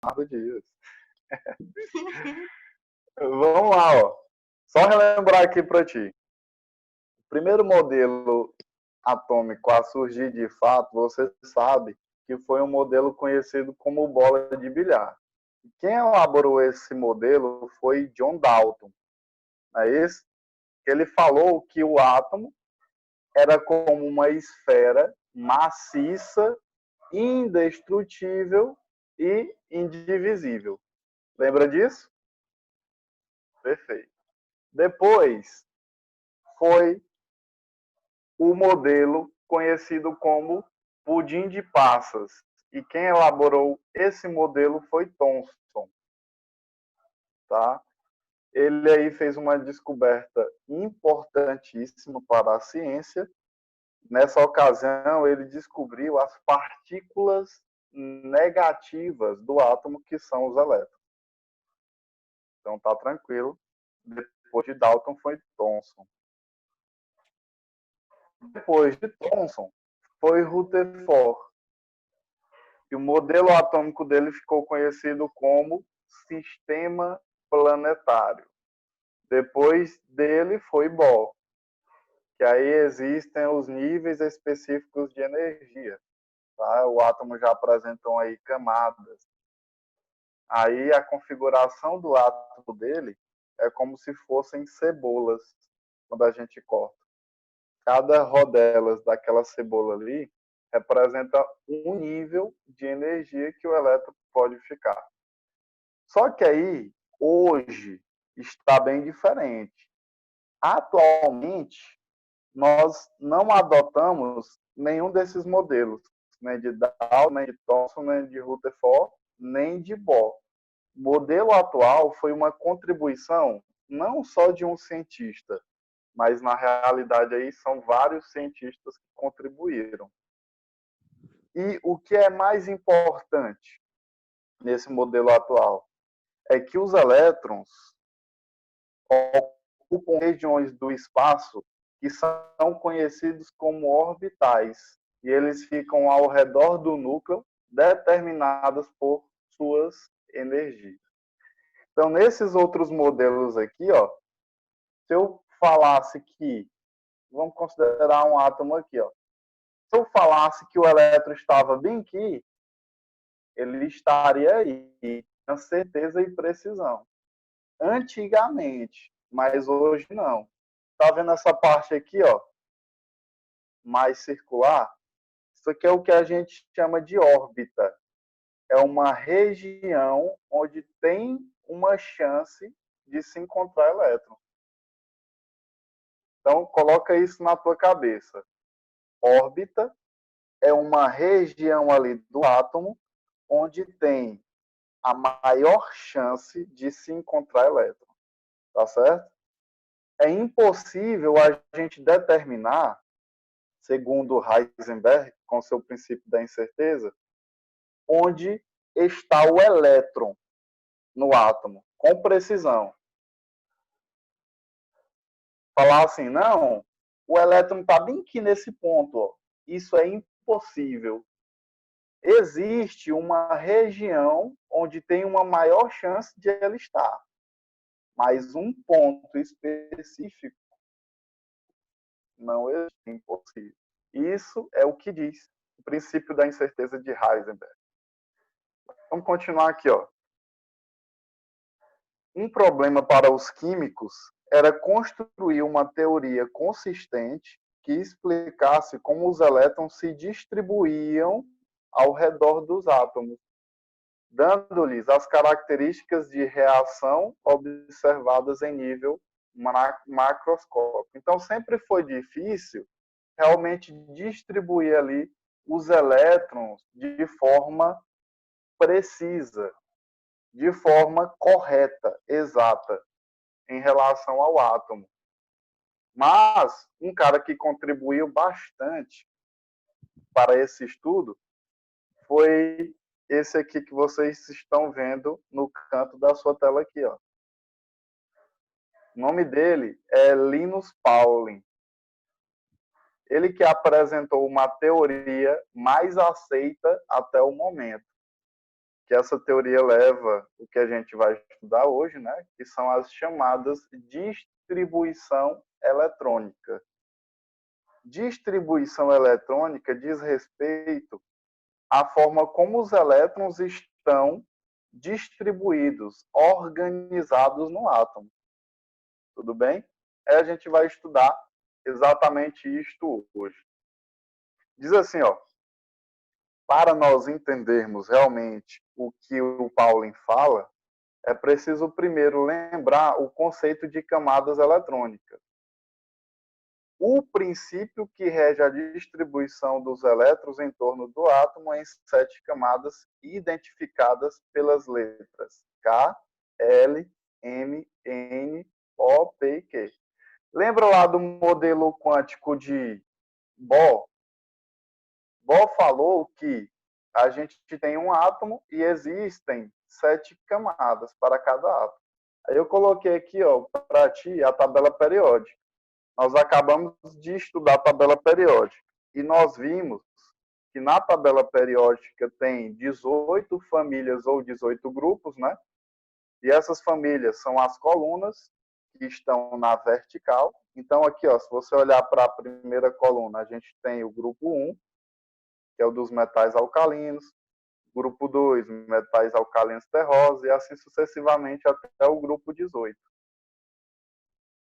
Leonardo Dias. Vamos lá, ó. Só relembrar aqui para ti. O primeiro modelo atômico a surgir de fato, você sabe que foi um modelo conhecido como bola de bilhar. Quem elaborou esse modelo foi John Dalton. Não é isso? Ele falou que o átomo era como uma esfera maciça, indestrutível e indivisível. Lembra disso? Perfeito. Depois foi o modelo conhecido como pudim de passas. E quem elaborou esse modelo foi Thomson. Tá? Ele aí fez uma descoberta importantíssima para a ciência. Nessa ocasião, ele descobriu as partículas negativas do átomo, que são os elétrons. Então, tá tranquilo. Depois de Dalton, foi Thomson. Depois de Thomson, foi Rutherford. E o modelo atômico dele ficou conhecido como sistema planetário. Depois dele foi Bohr, que aí existem os níveis específicos de energia. Tá? O átomo já apresentou aí camadas. Aí a configuração do átomo dele é como se fossem cebolas, quando a gente corta. Cada rodela daquela cebola ali representa um nível de energia que o elétron pode ficar. Só que aí, hoje, está bem diferente. Atualmente, nós não adotamos nenhum desses modelos, nem de Dalton, nem de Thomson, nem de Rutherford, nem de Bohr. O modelo atual foi uma contribuição não só de um cientista, mas na realidade aí são vários cientistas que contribuíram. E o que é mais importante nesse modelo atual é que os elétrons ocupam regiões do espaço que são conhecidos como orbitais, e eles ficam ao redor do núcleo, determinadas por suas energias. Então, nesses outros modelos aqui, ó, se eu falasse que, vamos considerar um átomo aqui, ó, se eu falasse que o elétron estava bem aqui, ele estaria aí, com certeza e precisão. Antigamente, mas hoje não. Tá vendo essa parte aqui, ó, mais circular? Isso aqui é o que a gente chama de órbita. É uma região onde tem uma chance de se encontrar elétron. Então, coloca isso na tua cabeça. Órbita é uma região ali do átomo onde tem a maior chance de se encontrar elétron. Tá certo? É impossível a gente determinar, segundo Heisenberg, com seu princípio da incerteza, onde está o elétron no átomo, com precisão. Falar assim, não, o elétron está bem aqui nesse ponto. Ó. Isso é impossível. Existe uma região onde tem uma maior chance de ele estar. Mas um ponto específico não é impossível. Isso é o que diz o princípio da incerteza de Heisenberg. Vamos continuar aqui, ó. Um problema para os químicos era construir uma teoria consistente que explicasse como os elétrons se distribuíam ao redor dos átomos, dando-lhes as características de reação observadas em nível macroscópico. Então, sempre foi difícil realmente distribuir ali os elétrons de forma precisa, de forma correta, exata, em relação ao átomo. Mas um cara que contribuiu bastante para esse estudo foi esse aqui que vocês estão vendo no canto da sua tela aqui, ó. O nome dele é Linus Pauling. Ele que apresentou uma teoria mais aceita até o momento, que essa teoria leva o que a gente vai estudar hoje, né, que são as chamadas distribuição eletrônica. Distribuição eletrônica diz respeito à forma como os elétrons estão distribuídos, organizados no átomo. Tudo bem? Aí a gente vai estudar exatamente isto hoje. Diz assim, ó, para nós entendermos realmente o que o Pauling fala, é preciso primeiro lembrar o conceito de camadas eletrônicas. O princípio que rege a distribuição dos elétrons em torno do átomo é em 7 camadas identificadas pelas letras K, L, M, N, O, P e Q. Lembra lá do modelo quântico de Bohr? Bohr falou que a gente tem um átomo e existem 7 camadas para cada átomo. Aí eu coloquei aqui, para ti a tabela periódica. Nós acabamos de estudar a tabela periódica e nós vimos que na tabela periódica tem 18 famílias ou 18 grupos, né? E essas famílias são as colunas que estão na vertical. Então aqui, se você olhar para a primeira coluna, a gente tem o grupo 1, que é o dos metais alcalinos, grupo 2, metais alcalinos terrosos, e assim sucessivamente até o grupo 18.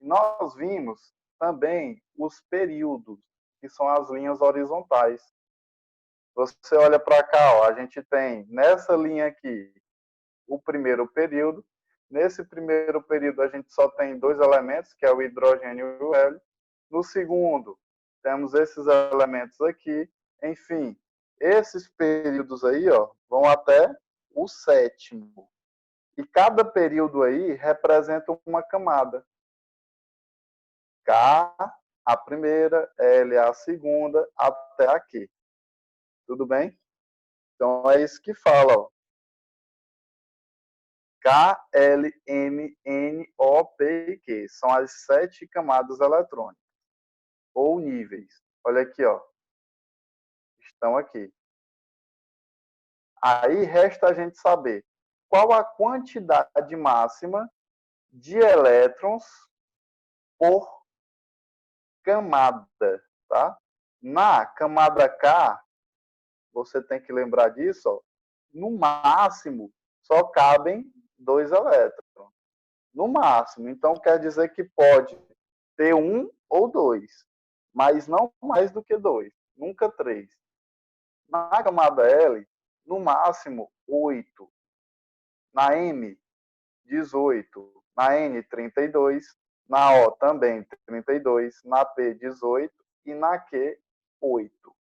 Nós vimos também os períodos, que são as linhas horizontais. Você olha para cá, a gente tem nessa linha aqui o primeiro período. Nesse primeiro período, a gente só tem 2 elementos, que é o hidrogênio e o hélio. No segundo, temos esses elementos aqui. Enfim, esses períodos aí vão até o sétimo. E cada período aí representa uma camada. K, a primeira, L, a segunda, até aqui. Tudo bem? Então, é isso que fala, K, L, M, N, O, P e Q. São as 7 camadas eletrônicas, ou níveis. Olha aqui, estão aqui. Aí resta a gente saber qual a quantidade máxima de elétrons por camada, tá? Na camada K, você tem que lembrar disso, no máximo só cabem 2 elétrons. No máximo. Então quer dizer que pode ter 1 ou 2, mas não mais do que 2, nunca 3. Na camada L, no máximo 8. Na M, 18. Na N, 32. Na O também 32. Na P, 18. E na Q, 8.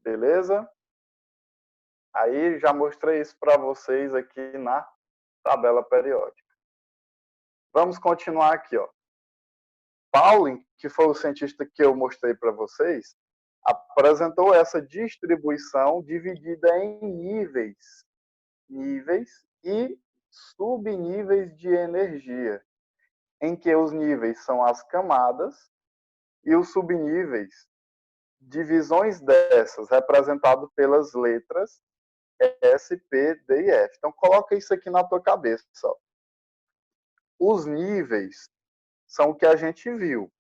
Beleza? Aí já mostrei isso para vocês aqui na tabela periódica. Vamos continuar aqui, Pauling, que foi o cientista que eu mostrei para vocês, apresentou essa distribuição dividida em níveis e subníveis de energia, em que os níveis são as camadas e os subníveis, divisões dessas, representado pelas letras S, P, D e F. Então, coloca isso aqui na tua cabeça. Os níveis são o que a gente viu,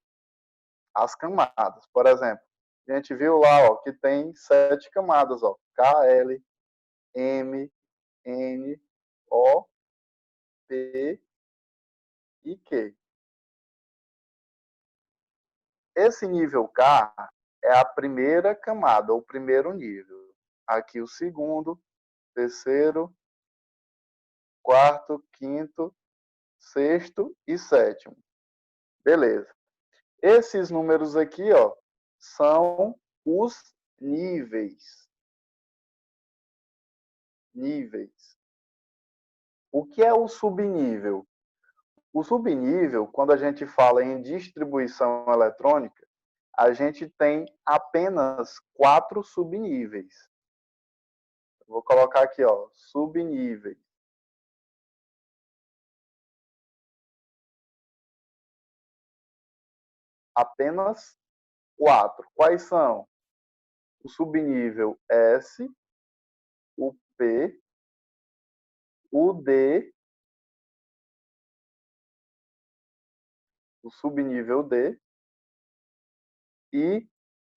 as camadas. Por exemplo, a gente viu lá que tem 7 camadas, K, L, M, N, O, P e Q. Esse nível K é a primeira camada, o primeiro nível. Aqui o segundo, terceiro, quarto, quinto, sexto e sétimo. Beleza. Esses números aqui, são os níveis. Níveis. O que é o subnível? O subnível, quando a gente fala em distribuição eletrônica, a gente tem apenas 4 subníveis. Vou colocar aqui, subníveis. Apenas 4. Quais são? O subnível S, o P, o D, o subnível D e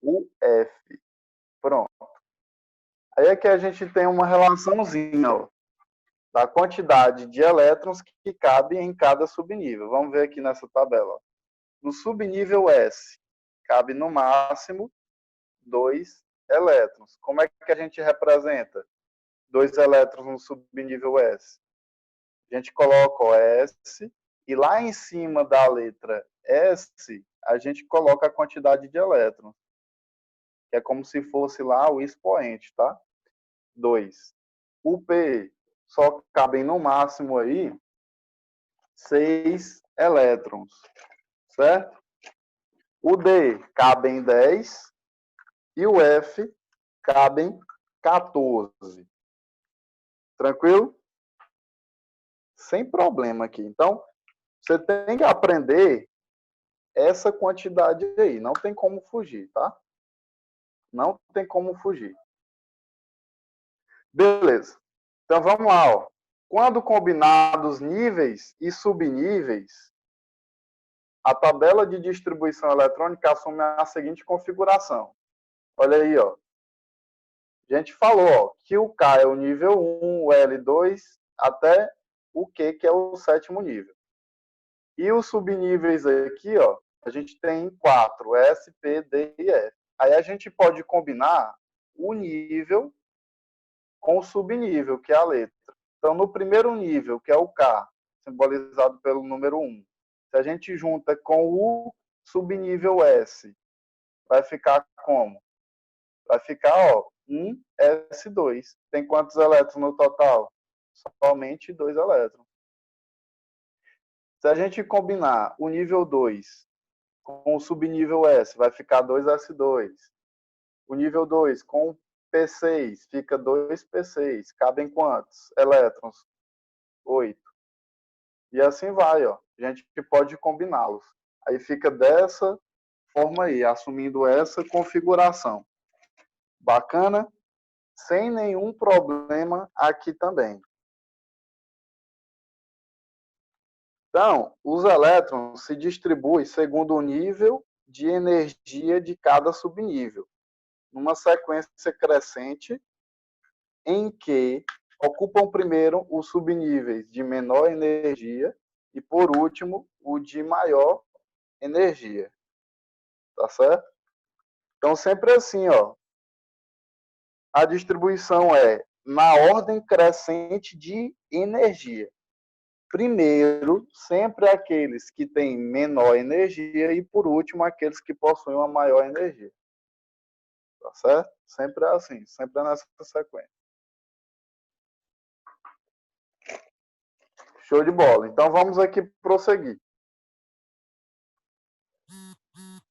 o F. Pronto. Aí aqui a gente tem uma relaçãozinha, ó, da quantidade de elétrons que cabe em cada subnível. Vamos ver aqui nessa tabela. Ó. No subnível S, cabe no máximo 2 elétrons. Como é que a gente representa 2 elétrons no subnível S? A gente coloca o S e lá em cima da letra S, a gente coloca a quantidade de elétrons, que é como se fosse lá o expoente, tá? 2. O P só cabem no máximo aí 6 elétrons, certo? O D cabem 10 e o F cabem 14. Tranquilo? Sem problema aqui. Então, você tem que aprender essa quantidade aí. Não tem como fugir, tá? Não tem como fugir. Beleza. Então, vamos lá. Ó. Quando combinados níveis e subníveis, a tabela de distribuição eletrônica assume a seguinte configuração. Olha aí, ó. A gente falou ó, que o K é o nível 1, o L2, até o Q, que é o sétimo nível. E os subníveis aqui, ó, a gente tem 4, S, P, D e F. Aí a gente pode combinar o nível com o subnível, que é a letra. Então, no primeiro nível, que é o K, simbolizado pelo número 1, se a gente junta com o subnível S, vai ficar como? Vai ficar, ó, 1s2. Tem quantos elétrons no total? Somente 2 elétrons. Se a gente combinar o nível 2 com o subnível S, vai ficar 2s2. O nível 2 com o P6, fica 2p6. Cabem quantos elétrons? 8. E assim vai, ó. A gente pode combiná-los. Aí fica dessa forma aí, assumindo essa configuração. Bacana? Sem nenhum problema aqui também. Então, os elétrons se distribuem segundo o nível de energia de cada subnível, numa sequência crescente em que ocupam primeiro os subníveis de menor energia e, por último, o de maior energia. Tá certo? Então, sempre assim, ó. A distribuição é na ordem crescente de energia. Primeiro, sempre aqueles que têm menor energia e, por último, aqueles que possuem uma maior energia. Tá certo? Sempre é assim, sempre é nessa sequência. Show de bola. Então, vamos aqui prosseguir.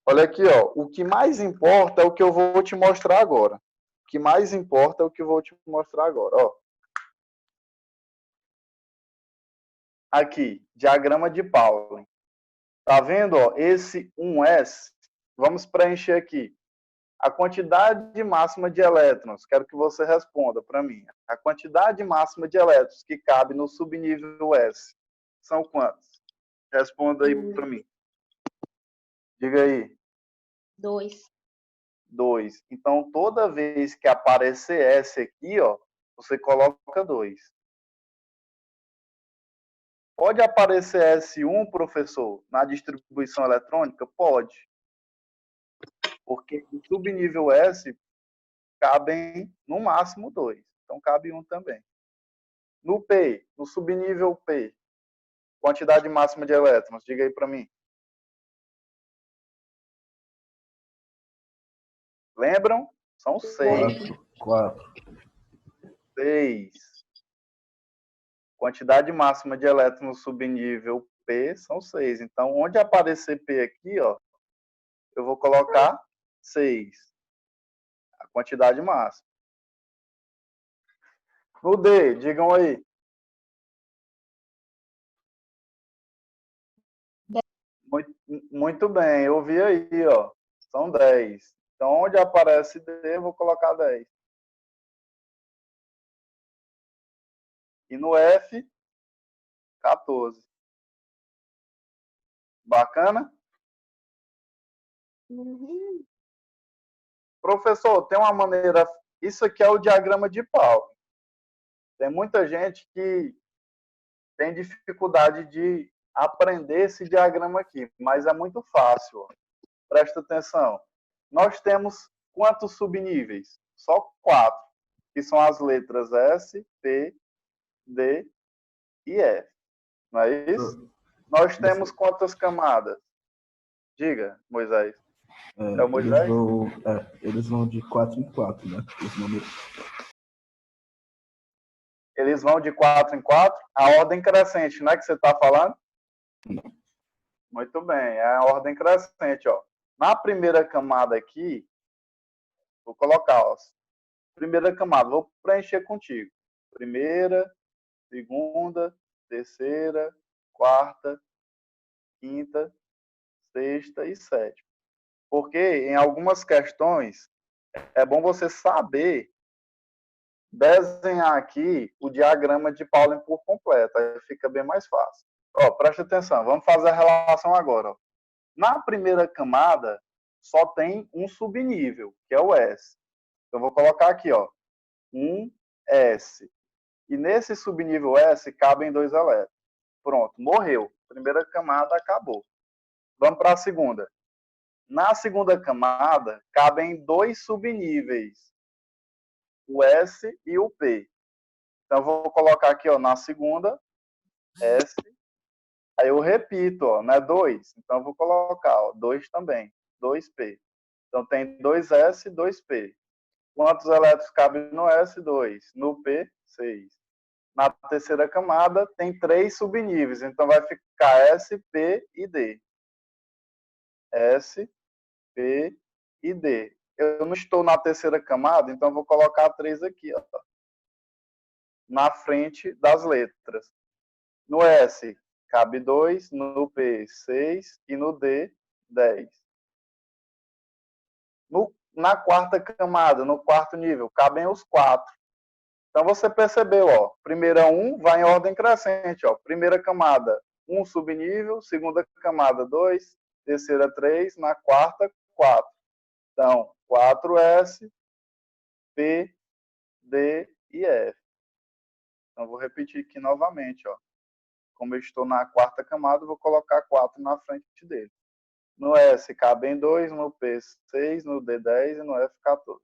Olha aqui, ó. O que mais importa é o que eu vou te mostrar agora. O que mais importa é o que eu vou te mostrar agora, ó. Aqui, diagrama de Pauling. Tá vendo, ó? Esse 1s, vamos preencher aqui. A quantidade máxima de elétrons, quero que você responda para mim. A quantidade máxima de elétrons que cabe no subnível S são quantos? Responda aí para mim. Diga aí. 2. 2. Então, toda vez que aparecer S aqui, ó, você coloca 2. Pode aparecer S1, professor, na distribuição eletrônica? Pode. Porque no subnível S cabem no máximo 2. Então, cabe 1 também. No P, no subnível P, quantidade máxima de elétrons, diga aí para mim. Lembram? São 6. 4. 6. Quantidade máxima de elétrons no subnível P são 6. Então, onde aparecer P aqui, ó, eu vou colocar 6. A quantidade máxima. No D, digam aí. Muito bem, eu vi aí, ó. São 10. Então, onde aparece D, eu vou colocar 10. E no F, 14. Bacana? Uhum. Professor, tem uma maneira... Isso aqui é o diagrama de Pauli. Tem muita gente que tem dificuldade de aprender esse diagrama aqui, mas é muito fácil. Presta atenção. Nós temos quantos subníveis? Só 4, que são as letras S, P, D e F. Não é isso? Nós temos quantas camadas? Diga, Moisés. É o Moisés? Eles vão de 4 em 4, né? Os números. Eles vão de 4 em 4. A ordem crescente, não é que você está falando? Muito bem, é a ordem crescente. Ó. Na primeira camada aqui, vou colocar, ó, primeira camada, vou preencher contigo. Primeira, segunda, terceira, quarta, quinta, sexta e sétima. Porque em algumas questões é bom você saber desenhar aqui o diagrama de Pauling por completo, aí fica bem mais fácil. Ó, preste atenção, vamos fazer a relação agora. Ó. Na primeira camada, só tem um subnível, que é o S. Então, eu vou colocar aqui, ó, um S. E nesse subnível S cabem 2 elétrons. Pronto, morreu. Primeira camada acabou. Vamos para a segunda. Na segunda camada, cabem 2 subníveis, o S e o P. Então, eu vou colocar aqui, ó, na segunda, S. Aí eu repito, ó, não é 2. Então, eu vou colocar, ó, 2 também, 2P. Então, tem 2S e 2P. Quantos elétrons cabem no S? 2. No P, 6. Na terceira camada, tem 3 subníveis. Então, vai ficar S, P e D. S, P e D. Eu não estou na terceira camada, então eu vou colocar 3 aqui, ó, na frente das letras. No S, cabe 2, no P, 6 e no D, 10. Na quarta camada, no quarto nível, cabem os 4. Então você percebeu, ó, primeira 1 vai em ordem crescente, ó. Primeira camada, 1 subnível, segunda camada, 2, terceira 3, na quarta, 4. Então, 4S, P, D e F. Então, vou repetir aqui novamente, ó. Como eu estou na quarta camada, vou colocar 4 na frente dele. No S cabem 2, no P 6, no D 10 e no F 14.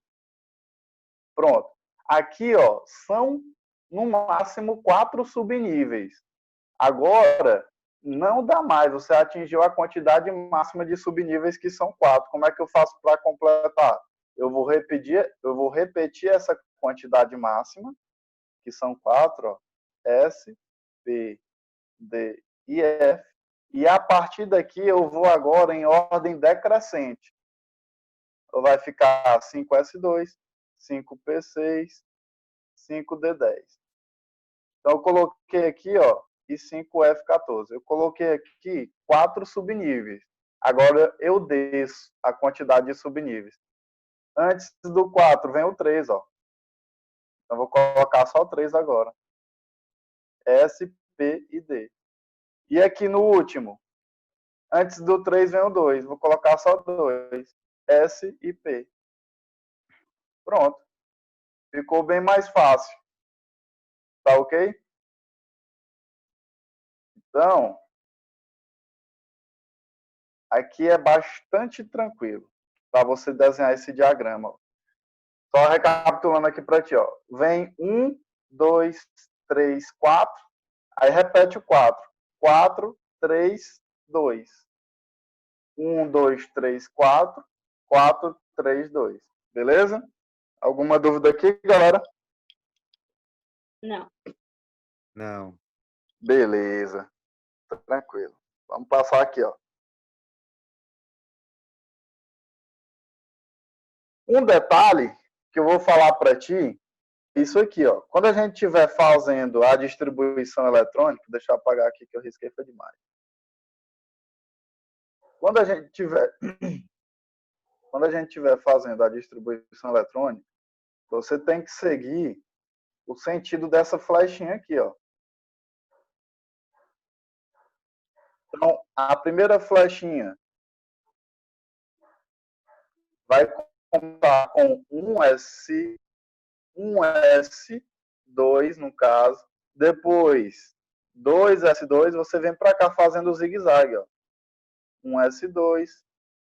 Pronto. Aqui, ó, são no máximo 4 subníveis. Agora, não dá mais. Você atingiu a quantidade máxima de subníveis, que são 4. Como é que eu faço para completar? Eu vou repetir essa quantidade máxima, que são 4, ó, S, P, D e F. E a partir daqui eu vou agora em ordem decrescente. Então vai ficar 5S2, 5P6, 5D10. Então eu coloquei aqui, ó, e 5F14. Eu coloquei aqui 4 subníveis. Agora eu desço a quantidade de subníveis. Antes do 4 vem o 3, ó. Então vou colocar só 3 agora. S, P e D. E aqui no último, antes do 3 vem o 2. Vou colocar só 2. S e P. Pronto. Ficou bem mais fácil. Tá ok? Então, aqui é bastante tranquilo para você desenhar esse diagrama. Só recapitulando aqui para ti, ó. Vem 1, 2, 3, 4. Aí repete o 4. 4, 3, 2. 1, 2, 3, 4. 4, 3, 2. Beleza? Alguma dúvida aqui, galera? Não. Não. Beleza. Tranquilo. Vamos passar aqui, ó. Um detalhe que eu vou falar para ti, isso aqui, ó. Quando a gente estiver fazendo a distribuição eletrônica, deixa eu apagar aqui que eu risquei foi demais. Quando a gente estiver fazendo a distribuição eletrônica, você tem que seguir o sentido dessa flechinha aqui, ó. Então, a primeira flechinha vai contar com 1S, 1S2 no caso. Depois, 2S2, você vem para cá fazendo o zigue-zague, ó. 1S2,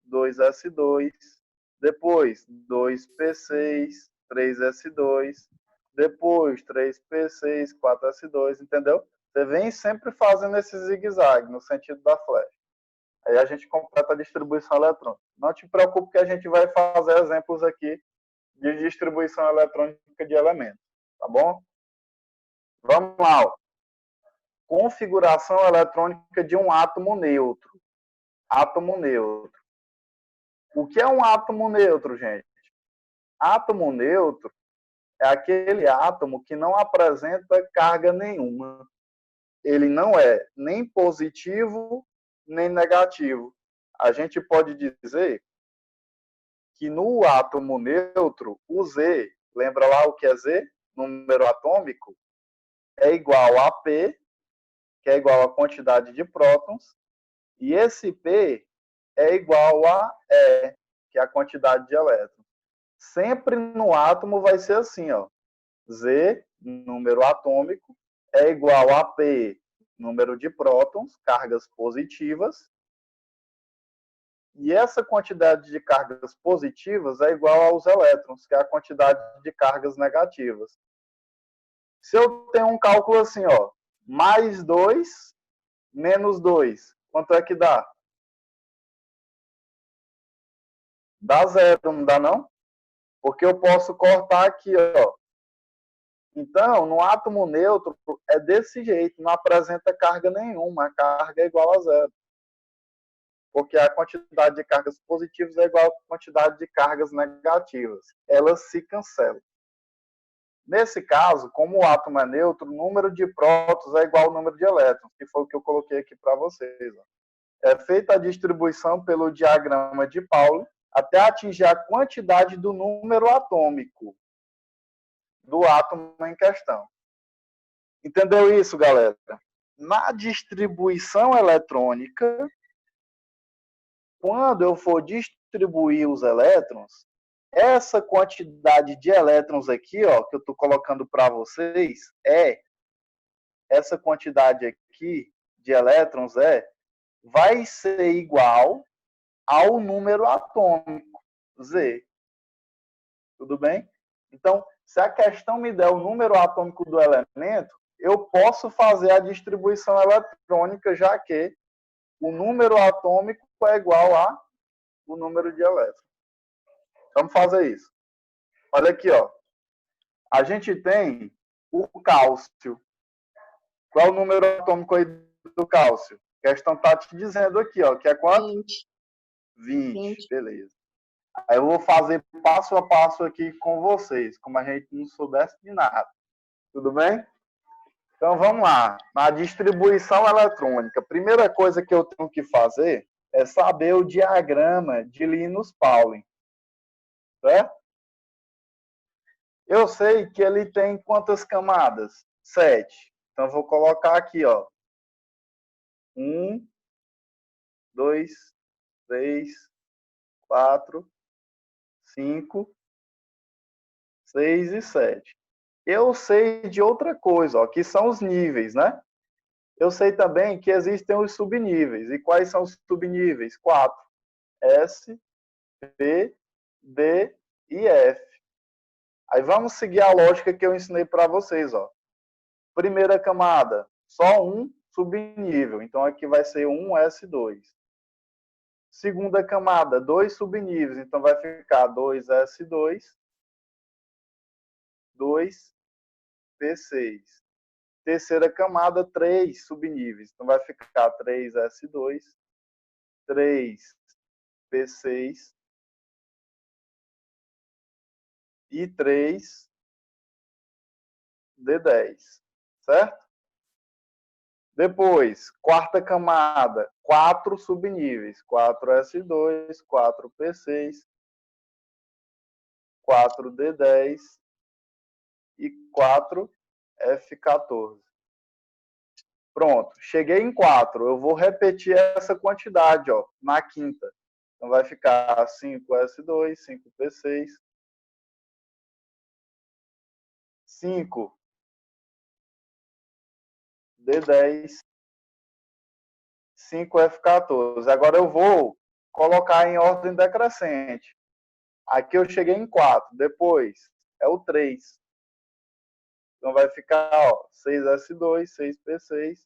2S2, depois 2P6, 3S2, depois 3P6, 4S2, entendeu? Você vem sempre fazendo esse zigue-zague no sentido da flecha. Aí a gente completa a distribuição eletrônica. Não te preocupe que a gente vai fazer exemplos aqui de distribuição eletrônica de elementos, tá bom? Vamos lá. Ó. Configuração eletrônica de um átomo neutro. Átomo neutro. O que é um átomo neutro, gente? Átomo neutro é aquele átomo que não apresenta carga nenhuma. Ele não é nem positivo, nem negativo. A gente pode dizer que no átomo neutro, o Z, lembra lá o que é Z? Número atômico, é igual a P, que é igual à quantidade de prótons, e esse P é igual a E, que é a quantidade de elétrons. Sempre no átomo vai ser assim, ó. Z, número atômico, é igual a P, número de prótons, cargas positivas, e essa quantidade de cargas positivas é igual aos elétrons, que é a quantidade de cargas negativas. Se eu tenho um cálculo assim, ó, mais 2, menos 2, quanto é que dá? Dá zero, não dá não? Porque eu posso cortar aqui, ó. Então, no átomo neutro, é desse jeito, não apresenta carga nenhuma, a carga é igual a zero. Porque a quantidade de cargas positivas é igual à quantidade de cargas negativas. Elas se cancelam. Nesse caso, como o átomo é neutro, o número de prótons é igual ao número de elétrons, que foi o que eu coloquei aqui para vocês. É feita a distribuição pelo diagrama de Pauli até atingir a quantidade do número atômico do átomo em questão. Entendeu isso, galera? Na distribuição eletrônica, quando eu for distribuir os elétrons, essa quantidade de elétrons aqui, ó, que eu estou colocando para vocês, essa quantidade aqui de elétrons vai ser igual ao número atômico, Z. Tudo bem? Então, se a questão me der o número atômico do elemento, eu posso fazer a distribuição eletrônica, já que o número atômico é igual ao número de elétrons. Vamos fazer isso. Olha aqui, ó. A gente tem o cálcio. Qual é o número atômico aí do cálcio? A questão está te dizendo aqui, ó, que é quanto? 20. 20. Beleza. Aí eu vou fazer passo a passo aqui com vocês, como a gente não soubesse de nada. Tudo bem? Então vamos lá. Na distribuição eletrônica, a primeira coisa que eu tenho que fazer é saber o diagrama de Linus Pauling. Certo? Eu sei que ele tem quantas camadas? 7. Então eu vou colocar aqui, ó. 1, 2, 3, 4, 5, 6 e 7. Eu sei de outra coisa, ó, que são os níveis, né? Eu sei também que existem os subníveis. E quais são os subníveis? 4. S, P, D e F. Aí vamos seguir a lógica que eu ensinei para vocês, ó. Primeira camada, só um subnível. Então aqui vai ser 1S2. Segunda camada, 2 subníveis. Então vai ficar 2S2, 2P6. Terceira camada, 3 subníveis. Então vai ficar 3S2, 3P6 e 3D10. Certo? Depois, quarta camada, 4 subníveis. 4S2, 4P6, 4D10 e 4F14. Pronto, cheguei em 4. Eu vou repetir essa quantidade, ó, na quinta. Então vai ficar 5S2, 5P6, 5D10, 5F14. Agora eu vou colocar em ordem decrescente. Aqui eu cheguei em 4. Depois é o 3. Então vai ficar, ó, 6S2, 6P6,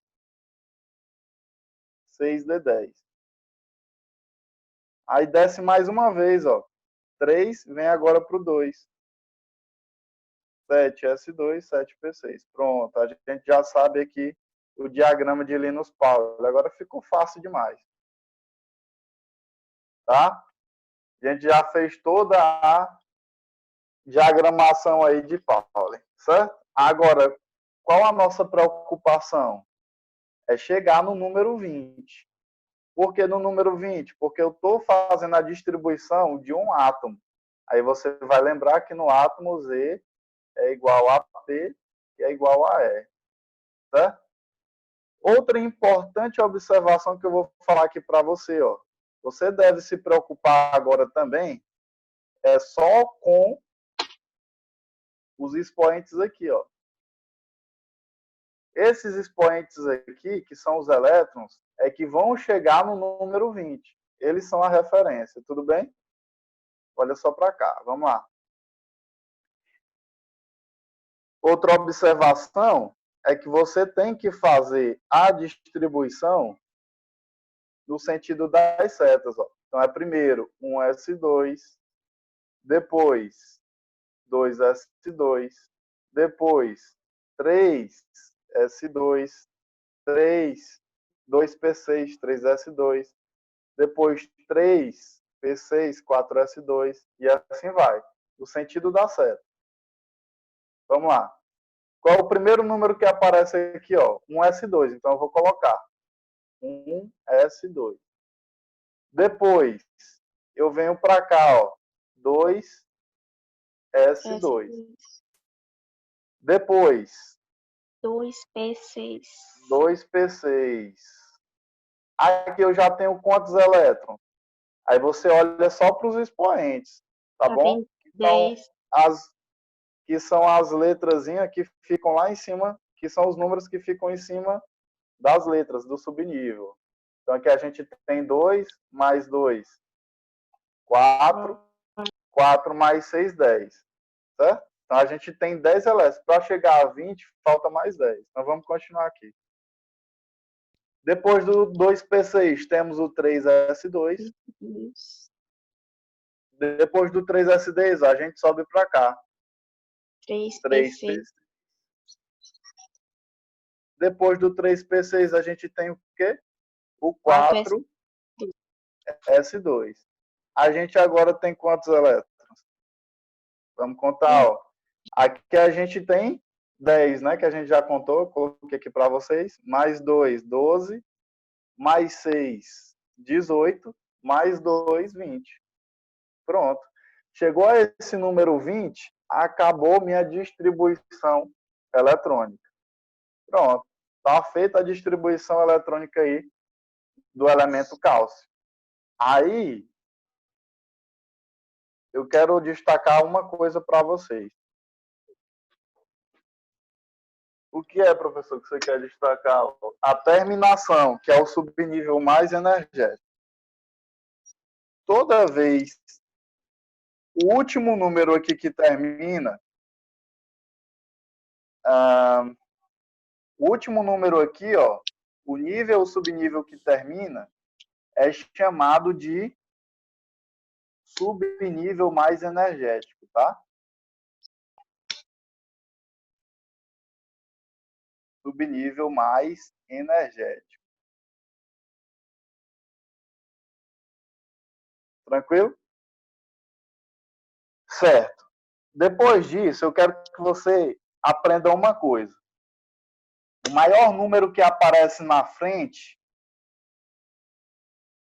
6D10. Aí desce mais uma vez, ó. 3 vem agora para o 2. 7S2, 7P6. Pronto, a gente já sabe aqui o diagrama de Linus Pauling. Agora ficou fácil demais. Tá? A gente já fez toda a diagramação aí de Pauling, certo? Agora, qual a nossa preocupação? É chegar no número 20. Por que no número 20? Porque eu estou fazendo a distribuição de um átomo. Aí você vai lembrar que no átomo Z é igual a P e é igual a E. Certo? Outra importante observação que eu vou falar aqui para você, ó. Você deve se preocupar agora também é só com os expoentes aqui, ó. Esses expoentes aqui, que são os elétrons, é que vão chegar no número 20. Eles são a referência, tudo bem? Olha só para cá, vamos lá. Outra observação é que você tem que fazer a distribuição no sentido das setas, ó. Então é primeiro 1s2, depois 2s2, depois 3s2, 3, 2p6, 3s2, depois 3p6, 4s2 e assim vai, no sentido da seta. Vamos lá. Qual é o primeiro número que aparece aqui, ó? 1s2, então eu vou colocar 1s2. Depois, eu venho para cá, ó, 2s2. Depois, 2p6. 2p6. Aqui eu já tenho quantos elétrons? Aí você olha só para os expoentes, tá bom? Que são as letrazinhas que ficam lá em cima, que são os números que ficam em cima das letras do subnível. Então aqui a gente tem 2 mais 2, 4, 4 mais 6, 10. Certo? Então a gente tem 10 elétrons. Para chegar a 20, falta mais 10. Então vamos continuar aqui. Depois do 2p6, temos o 3s2. Depois do 3s10, a gente sobe para cá. 3p6. Depois do 3p6, a gente tem o quê? O 4s2. A gente agora tem quantos elétrons? Vamos contar, ó. Aqui a gente tem 10, né? Que a gente já contou, coloquei aqui para vocês. Mais 2, 12. Mais 6, 18. Mais 2, 20. Pronto. Chegou a esse número 20, acabou minha distribuição eletrônica. Pronto. Está feita a distribuição eletrônica aí do elemento cálcio. Aí, eu quero destacar uma coisa para vocês. O que é, professor, que você quer destacar? A terminação, que é o subnível mais energético. Toda vez, o último número aqui que termina, o último número aqui, ó, o nível ou subnível que termina, é chamado de subnível mais energético, tá? Subnível mais energético. Tranquilo? Certo. Depois disso, eu quero que você aprenda uma coisa. O maior número que aparece na frente,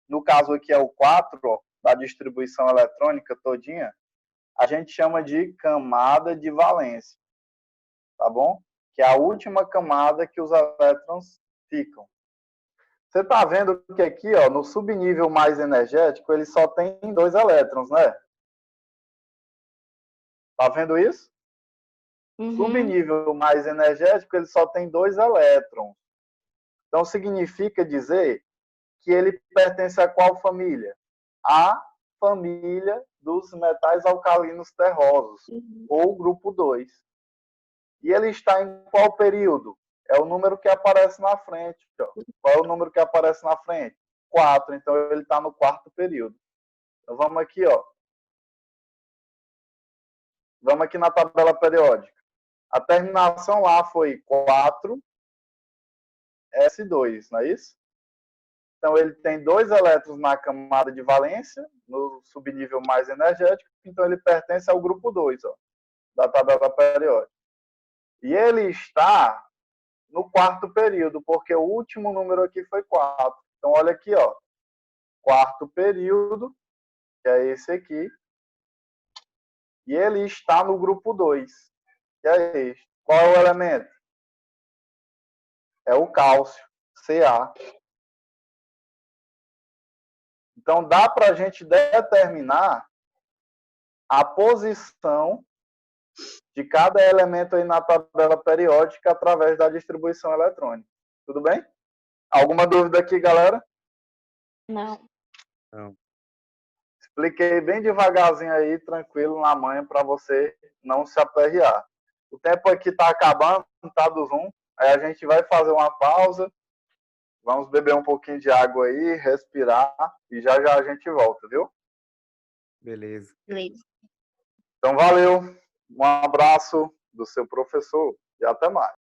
no caso aqui é o 4, ó, da distribuição eletrônica todinha, a gente chama de camada de valência. tá bom? Que é a última camada que os elétrons ficam. Você está vendo que aqui, ó, no subnível mais energético, ele só tem 2 elétrons, né? Tá vendo isso? Uhum. Subnível mais energético, ele só tem 2 elétrons. Então, significa dizer que ele pertence a qual família? A família dos metais alcalinos terrosos, ou grupo 2. E ele está em qual período? É o número que aparece na frente. Ó. Qual é o número que aparece na frente? 4. Então, ele está no 4º período. Então, vamos aqui, ó. Vamos aqui na tabela periódica. A terminação lá foi 4s2, não é isso? Então, ele tem 2 elétrons na camada de valência, no subnível mais energético, então ele pertence ao grupo 2, ó, da tabela periódica. E ele está no 4º período, porque o último número aqui foi 4. Então, olha aqui, ó, 4º período, que é esse aqui, e ele está no grupo 2, que é este. Qual é o elemento? É o cálcio, Ca. Então, dá para a gente determinar a posição de cada elemento aí na tabela periódica através da distribuição eletrônica. Tudo bem? Alguma dúvida aqui, galera? Não. Não. Expliquei bem devagarzinho aí, tranquilo, na manhã, para você não se aperrear. O tempo aqui está acabando, tá, do Zoom. Aí a gente vai fazer uma pausa. Vamos beber um pouquinho de água aí, respirar, e já já a gente volta, viu? Beleza. Beleza. Então, valeu. Um abraço do seu professor e até mais.